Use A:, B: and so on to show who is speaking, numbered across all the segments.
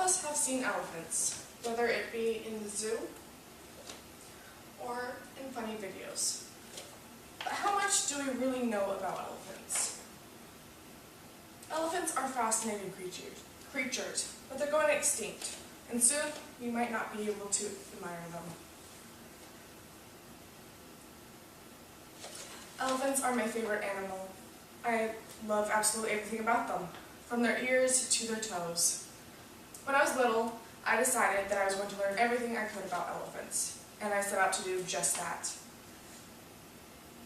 A: us have seen elephants, whether it be in the zoo or in funny videos. But how much do we really know about elephants? Elephants are fascinating creatures, but they're going extinct, and soon we might not be able to admire them. Elephants are my favorite animal. I love absolutely everything about them, from their ears to their toes. When I was little, I decided that I was going to learn everything I could about elephants, and I set out to do just that.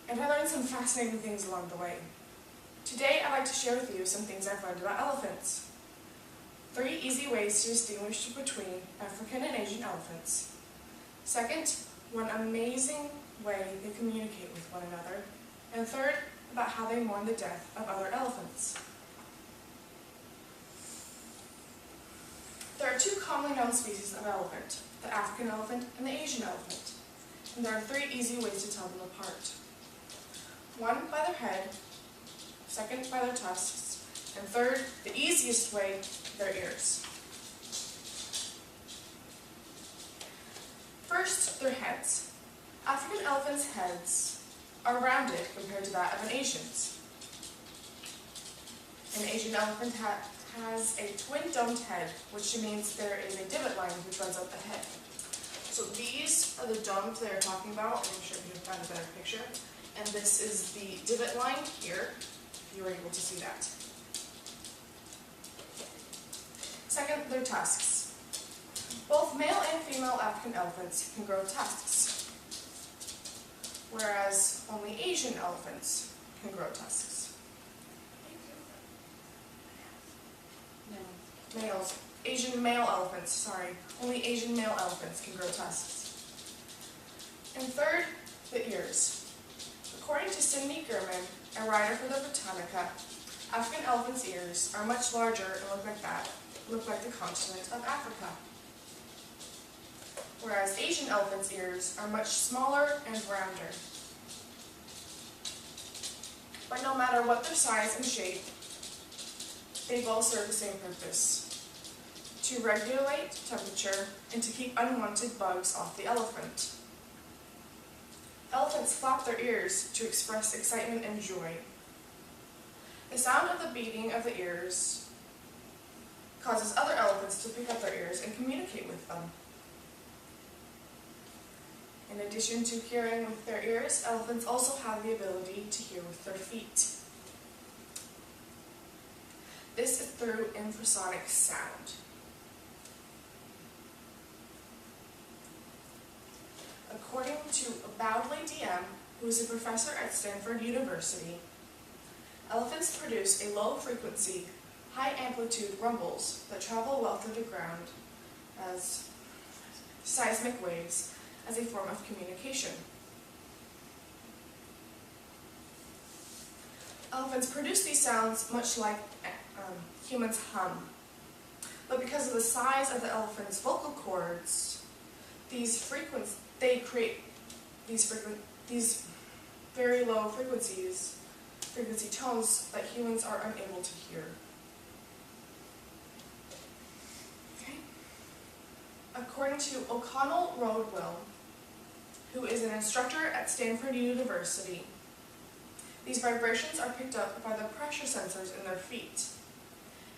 A: And I learned some fascinating things along the way. Today, I'd like to share with you some things I've learned about elephants. 3 easy ways to distinguish between African and Asian elephants. Second, one amazing way they communicate with one another. And third, about how they mourn the death of other elephants. There are 2 commonly known species of elephant, the African elephant and the Asian elephant. And there are 3 easy ways to tell them apart. 1, by their head, 2nd, by their tusks, and 3rd, the easiest way, their ears. First, their heads. African elephants' heads are rounded compared to that of an Asian's. An Asian elephant has a twin-domed head, which means there is a divot line which runs up the head. So these are the domes they are talking about. I'm sure you can find a better picture. And this is the divot line here, if you were able to see that. Second, their tusks. Both male and female African elephants can grow tusks, whereas only Asian elephants can grow tusks. Asian male elephants, only Asian male elephants can grow tusks. And third, the ears. According to Cindy Gurman, a writer for the Britannica, African elephants' ears are much larger and look like the continent of Africa. Whereas Asian elephants' ears are much smaller and rounder. But no matter what their size and shape, they both serve the same purpose: to regulate temperature and to keep unwanted bugs off the elephant. Elephants flap their ears to express excitement and joy. The sound of the beating of the ears causes other elephants to pick up their ears and communicate with them. In addition to hearing with their ears, elephants also have the ability to hear with their feet. This is through infrasonic sound. According to Bowdley DM, who is a professor at Stanford University, elephants produce a low-frequency, high-amplitude rumbles that travel well through the ground as seismic waves as a form of communication. Elephants produce these sounds much like humans hum, but because of the size of the elephant's vocal cords, they create these very low frequency tones that humans are unable to hear. Okay. According to O'Connell Rodwell, who is an instructor at Stanford University, these vibrations are picked up by the pressure sensors in their feet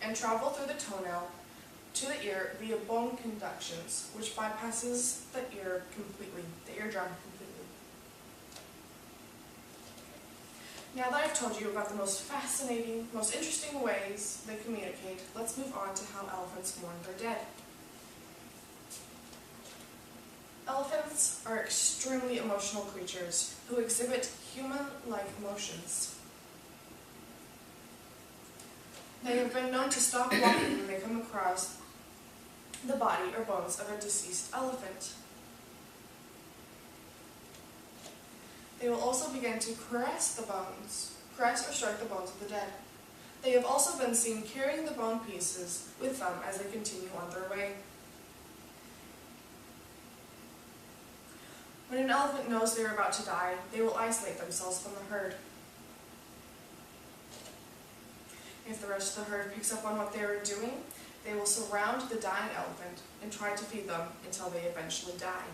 A: and travel through the toenail to the ear via bone conductions, which bypasses the eardrum completely. Now that I've told you about the most fascinating, most interesting ways they communicate, let's move on to how elephants mourn their dead. Elephants are extremely emotional creatures who exhibit human-like emotions. They have been known to stop walking when they come across the body or bones of a deceased elephant. They will also begin to caress or strike the bones of the dead. They have also been seen carrying the bone pieces with them as they continue on their way. When an elephant knows they are about to die, they will isolate themselves from the herd. If the rest of the herd picks up on what they are doing, They will surround the dying elephant and try to feed them until they eventually die.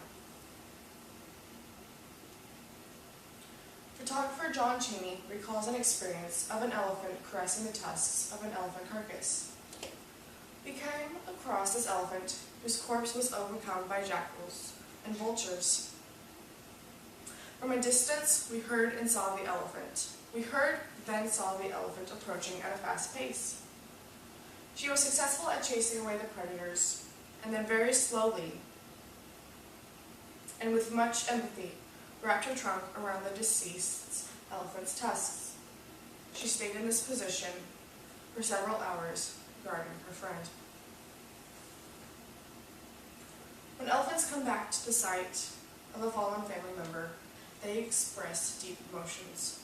A: Photographer John Chaney recalls an experience of an elephant caressing the tusks of an elephant carcass. We came across this elephant whose corpse was overcome by jackals and vultures. From a distance, we heard and saw the elephant. We heard, then saw the elephant approaching at a fast pace. She was successful at chasing away the predators, and then very slowly, and with much empathy, wrapped her trunk around the deceased elephant's tusks. She stayed in this position for several hours, guarding her friend. When elephants come back to the site of a fallen family member, they express deep emotions.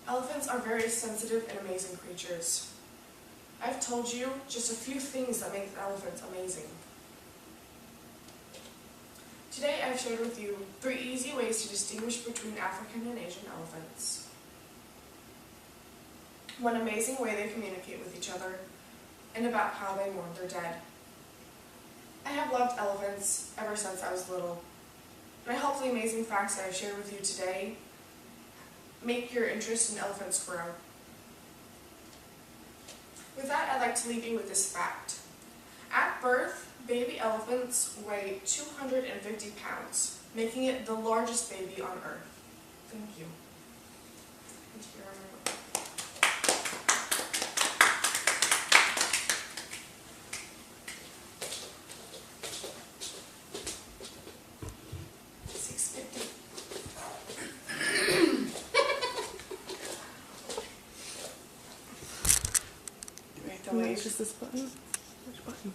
A: Elephants are very sensitive and amazing creatures. I've told you just a few things that make elephants amazing. Today I've shared with you 3 easy ways to distinguish between African and Asian elephants. One amazing way they communicate with each other, and about how they mourn their dead. I have loved elephants ever since I was little, and I hope the amazing facts that I've shared with you today make your interest in elephants grow. With that, I'd like to leave you with this fact. At birth, baby elephants weigh 250 pounds, making it the largest baby on Earth. Thank you. Thank you, everyone. 6:50. Do we have to wait?
B: Just this button? Which button?